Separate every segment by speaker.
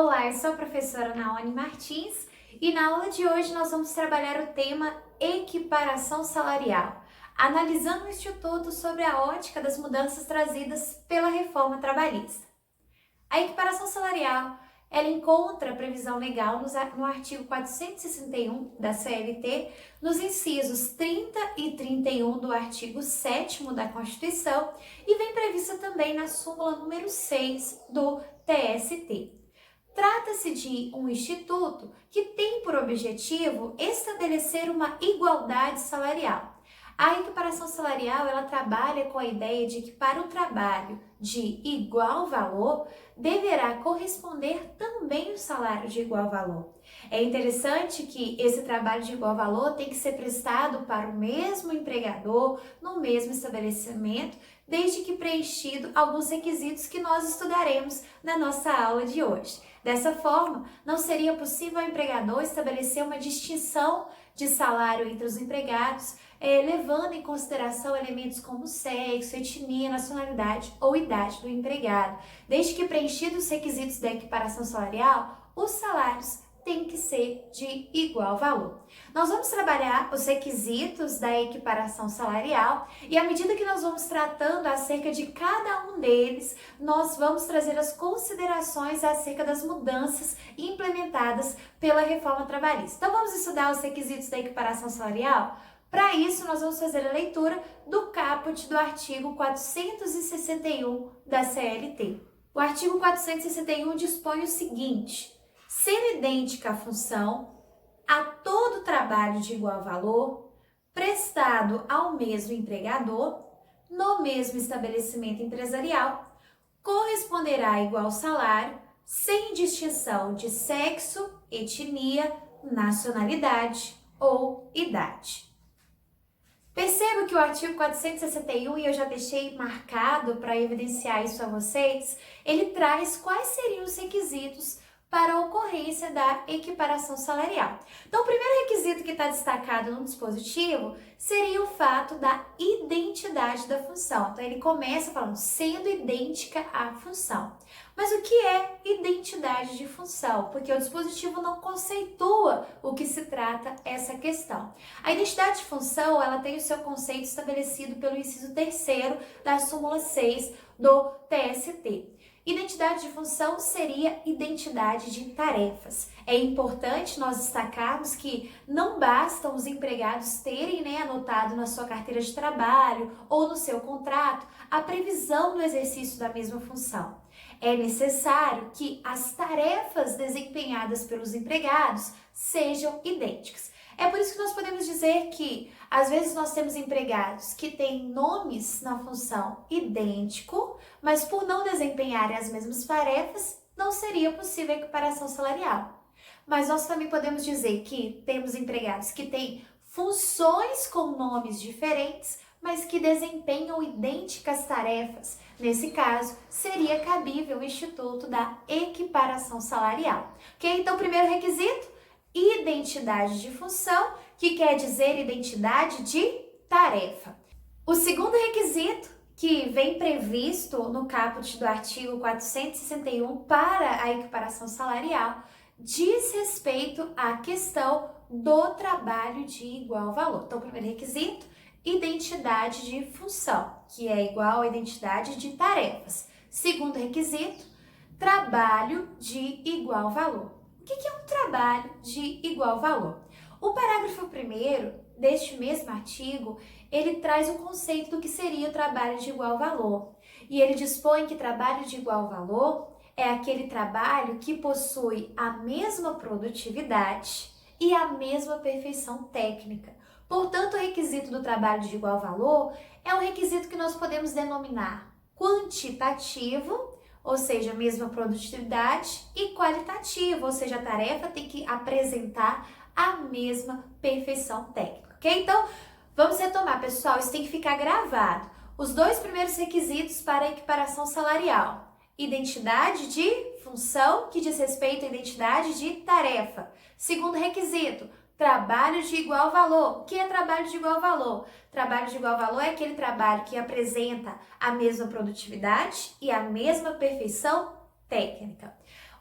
Speaker 1: Olá, eu sou a professora Naone Martins e na aula de hoje nós vamos trabalhar o tema equiparação salarial, analisando o Instituto sobre a ótica das mudanças trazidas pela reforma trabalhista. A equiparação salarial, ela encontra previsão legal no artigo 461 da CLT, nos incisos 30 e 31 do artigo 7º da Constituição e vem prevista também na súmula número 6 do TST. Trata-se de um instituto que tem por objetivo estabelecer uma igualdade salarial. A equiparação salarial, ela trabalha com a ideia de que para o trabalho de igual valor, deverá corresponder também o salário de igual valor. É interessante que esse trabalho de igual valor tem que ser prestado para o mesmo empregador, no mesmo estabelecimento, desde que preenchido alguns requisitos que nós estudaremos na nossa aula de hoje. Dessa forma, não seria possível ao empregador estabelecer uma distinção de salário entre os empregados, levando em consideração elementos como sexo, etnia, nacionalidade ou idade do empregado. Desde que preenchidos os requisitos da equiparação salarial, os salários têm que ser de igual valor. Nós vamos trabalhar os requisitos da equiparação salarial e à medida que nós vamos tratando acerca de cada um deles, nós vamos trazer as considerações acerca das mudanças implementadas pela reforma trabalhista. Então vamos estudar os requisitos da equiparação salarial? Para isso, nós vamos fazer a leitura do caput do artigo 461 da CLT. O artigo 461 dispõe o seguinte: ser idêntica a função a todo trabalho de igual valor, prestado ao mesmo empregador, no mesmo estabelecimento empresarial, corresponderá a igual salário, sem distinção de sexo, etnia, nacionalidade ou idade. Perceba que o artigo 461, e eu já deixei marcado para evidenciar isso a vocês, ele traz quais seriam os requisitos para a ocorrência da equiparação salarial. Então, o primeiro requisito que está destacado no dispositivo seria o fato da identidade da função. Então, ele começa falando sendo idêntica à função. Mas o que é identidade de função? Porque o dispositivo não conceitua o que se trata essa questão. A identidade de função, ela tem o seu conceito estabelecido pelo inciso 3º da súmula 6 do TST. Identidade de função seria identidade de tarefas. É importante nós destacarmos que não bastam os empregados terem anotado na sua carteira de trabalho ou no seu contrato a previsão do exercício da mesma função. É necessário que as tarefas desempenhadas pelos empregados sejam idênticas. É por isso que nós podemos dizer que, às vezes, nós temos empregados que têm nomes na função idêntico, mas por não desempenharem as mesmas tarefas, não seria possível a equiparação salarial. Mas nós também podemos dizer que temos empregados que têm funções com nomes diferentes, mas que desempenham idênticas tarefas. Nesse caso, seria cabível o Instituto da Equiparação Salarial. Ok? Então, primeiro requisito, identidade de função, que quer dizer identidade de tarefa. O segundo requisito, que vem previsto no caput do artigo 461 para a equiparação salarial, diz respeito à questão do trabalho de igual valor. Então, primeiro requisito, identidade de função, que é igual à identidade de tarefas. Segundo requisito, trabalho de igual valor. O que é um trabalho de igual valor? O parágrafo 1º deste mesmo artigo, ele traz o conceito do que seria o trabalho de igual valor. E ele dispõe que trabalho de igual valor é aquele trabalho que possui a mesma produtividade e a mesma perfeição técnica. Portanto, o requisito do trabalho de igual valor é um requisito que nós podemos denominar quantitativo, ou seja, a mesma produtividade, e qualitativo, ou seja, a tarefa tem que apresentar a mesma perfeição técnica, ok? Então, vamos retomar, pessoal, isso tem que ficar gravado. Os dois primeiros requisitos para a equiparação salarial: identidade de função, que diz respeito à identidade de tarefa. Segundo requisito, trabalho de igual valor. O que é trabalho de igual valor? Trabalho de igual valor é aquele trabalho que apresenta a mesma produtividade e a mesma perfeição técnica.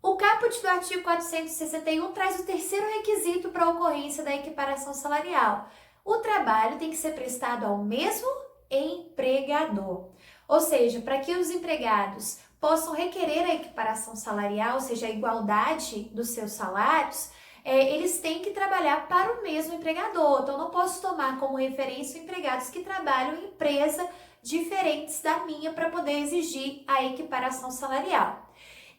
Speaker 1: O caput do artigo 461 traz o terceiro requisito para a ocorrência da equiparação salarial. O trabalho tem que ser prestado ao mesmo empregador. Ou seja, para que os empregados possam requerer a equiparação salarial, ou seja, a igualdade dos seus salários, eles têm que trabalhar para o mesmo empregador. Então, não posso tomar como referência empregados que trabalham em empresa diferentes da minha para poder exigir a equiparação salarial.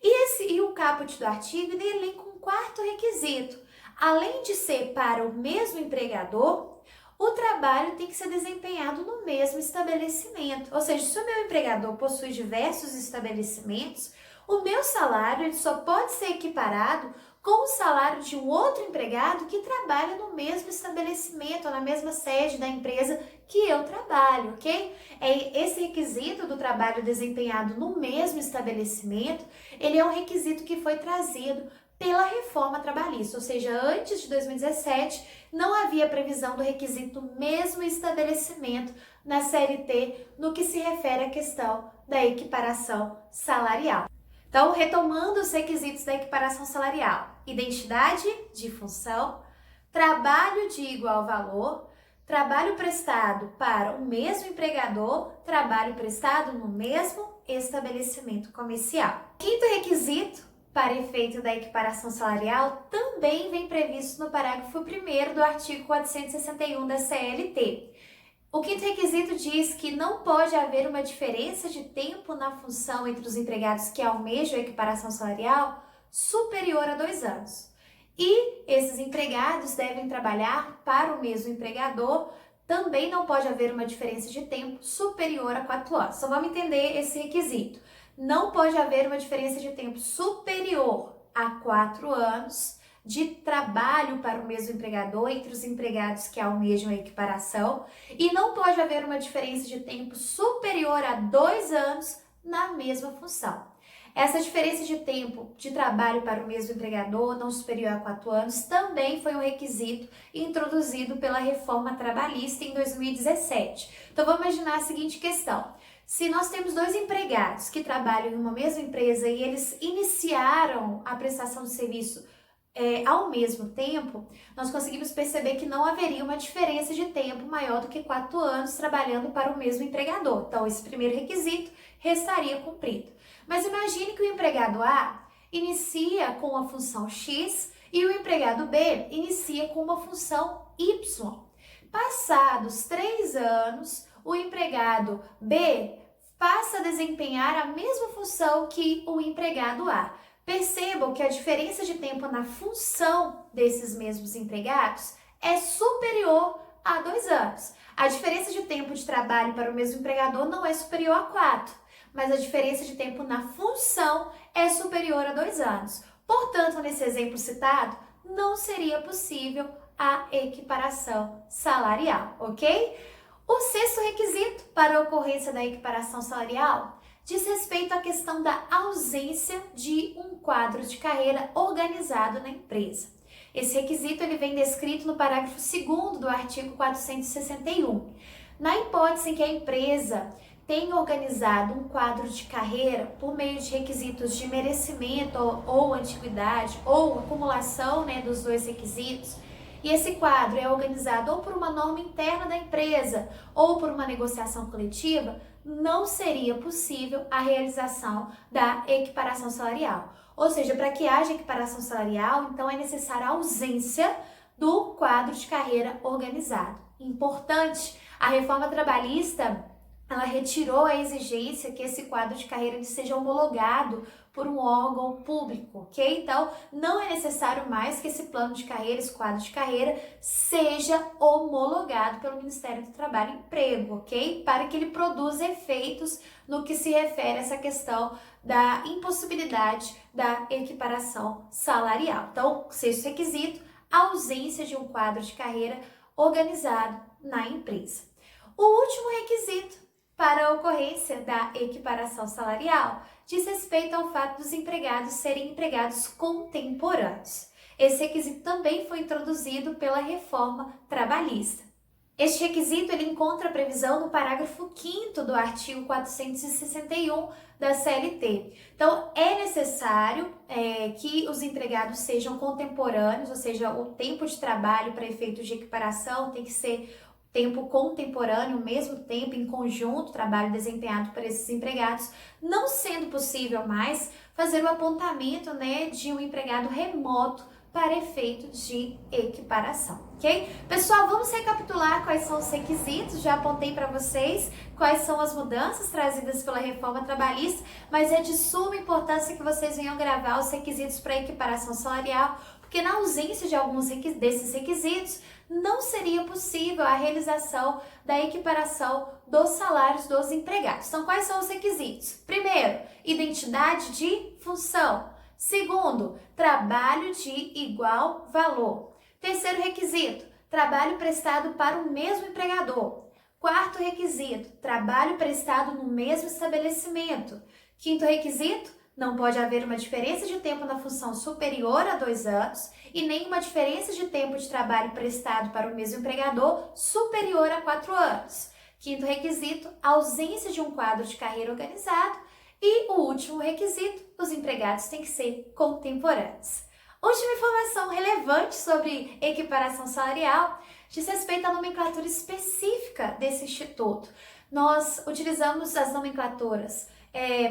Speaker 1: E o caput do artigo ele elenca um quarto requisito. Além de ser para o mesmo empregador, o trabalho tem que ser desempenhado no mesmo estabelecimento. Ou seja, se o meu empregador possui diversos estabelecimentos, o meu salário ele só pode ser equiparado com o salário de um outro empregado que trabalha no mesmo estabelecimento, ou na mesma sede da empresa que eu trabalho, ok? Esse requisito do trabalho desempenhado no mesmo estabelecimento, ele é um requisito que foi trazido pela reforma trabalhista, ou seja, antes de 2017, não havia previsão do requisito mesmo estabelecimento na CLT no que se refere à questão da equiparação salarial. Então, retomando os requisitos da equiparação salarial: identidade de função, trabalho de igual valor, trabalho prestado para o mesmo empregador, trabalho prestado no mesmo estabelecimento comercial. Quinto requisito para efeito da equiparação salarial também vem previsto no parágrafo 1º do artigo 461 da CLT. O quinto requisito diz que não pode haver uma diferença de tempo na função entre os empregados que almejam a equiparação salarial superior a 2 anos. E esses empregados devem trabalhar para o mesmo empregador. Também não pode haver uma diferença de tempo superior a 4 anos. Então vamos entender esse requisito. Não pode haver uma diferença de tempo superior a 4 anos de trabalho para o mesmo empregador entre os empregados que almejam a equiparação, e não pode haver uma diferença de tempo superior a 2 anos na mesma função. Essa diferença de tempo de trabalho para o mesmo empregador, não superior a 4 anos, também foi um requisito introduzido pela reforma trabalhista em 2017. Então vamos imaginar a seguinte questão: se nós temos 2 empregados que trabalham em uma mesma empresa e eles iniciaram a prestação de serviço ao mesmo tempo, nós conseguimos perceber que não haveria uma diferença de tempo maior do que 4 anos trabalhando para o mesmo empregador. Então, esse primeiro requisito restaria cumprido. Mas imagine que o empregado A inicia com a função X e o empregado B inicia com uma função Y. Passados 3 anos, o empregado B passa a desempenhar a mesma função que o empregado A. Percebam que a diferença de tempo na função desses mesmos empregados é superior a 2 anos. A diferença de tempo de trabalho para o mesmo empregador não é superior a 4, mas a diferença de tempo na função é superior a 2 anos. Portanto, nesse exemplo citado, não seria possível a equiparação salarial, ok? O sexto requisito para a ocorrência da equiparação salarial diz respeito à questão da ausência de um quadro de carreira organizado na empresa. Esse requisito ele vem descrito no parágrafo 2º do artigo 461. Na hipótese em que a empresa tenha organizado um quadro de carreira por meio de requisitos de merecimento ou antiguidade ou acumulação, dos 2 requisitos, e esse quadro é organizado ou por uma norma interna da empresa ou por uma negociação coletiva, não seria possível a realização da equiparação salarial. Ou seja, para que haja equiparação salarial, então é necessária a ausência do quadro de carreira organizado. Importante, a reforma trabalhista, ela retirou a exigência que esse quadro de carreira seja homologado por um órgão público, ok? Então, não é necessário mais que esse plano de carreira, esse quadro de carreira, seja homologado pelo Ministério do Trabalho e Emprego, ok? Para que ele produza efeitos no que se refere a essa questão da impossibilidade da equiparação salarial. Então, sexto requisito, a ausência de um quadro de carreira organizado na empresa. O último requisito para a ocorrência da equiparação salarial diz respeito ao fato dos empregados serem empregados contemporâneos. Esse requisito também foi introduzido pela reforma trabalhista. Este requisito ele encontra previsão no parágrafo 5º do artigo 461 da CLT. Então, é necessário que os empregados sejam contemporâneos, ou seja, o tempo de trabalho para efeitos de equiparação tem que ser tempo contemporâneo, o mesmo tempo em conjunto, trabalho desempenhado por esses empregados, não sendo possível mais fazer o apontamento, de um empregado remoto para efeito de equiparação, ok? Pessoal, vamos recapitular quais são os requisitos, já apontei para vocês quais são as mudanças trazidas pela reforma trabalhista, mas é de suma importância que vocês venham gravar os requisitos para equiparação salarial, porque na ausência de alguns desses requisitos, não seria possível a realização da equiparação dos salários dos empregados. Então, quais são os requisitos? Primeiro, identidade de função. Segundo, trabalho de igual valor. Terceiro requisito, trabalho prestado para o mesmo empregador. Quarto requisito, trabalho prestado no mesmo estabelecimento. Quinto requisito, não pode haver uma diferença de tempo na função superior a 2 anos e nem uma diferença de tempo de trabalho prestado para o mesmo empregador superior a 4 anos. Quinto requisito, ausência de um quadro de carreira organizado. E o último requisito, os empregados têm que ser contemporâneos. Última informação relevante sobre equiparação salarial diz respeito à nomenclatura específica desse instituto. Nós utilizamos as nomenclaturas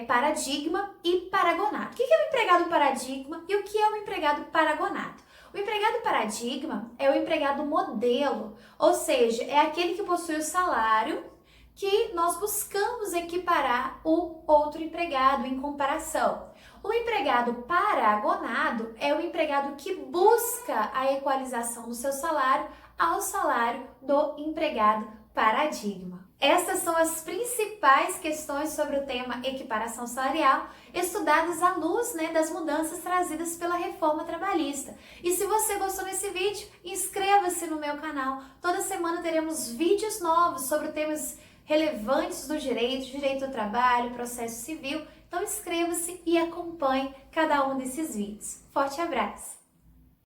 Speaker 1: paradigma e paragonato. O que é o empregado paradigma e o que é o empregado paragonato? O empregado paradigma é o empregado modelo, ou seja, é aquele que possui o salário que nós buscamos equiparar o outro empregado em comparação. O empregado paragonado é o empregado que busca a equalização do seu salário ao salário do empregado paradigma. Essas são as principais questões sobre o tema equiparação salarial, estudadas à luz das mudanças trazidas pela reforma trabalhista. E se você gostou desse vídeo, inscreva-se no meu canal. Toda semana teremos vídeos novos sobre temas relevantes do direito do trabalho, processo civil. Então inscreva-se e acompanhe cada um desses vídeos. Forte abraço!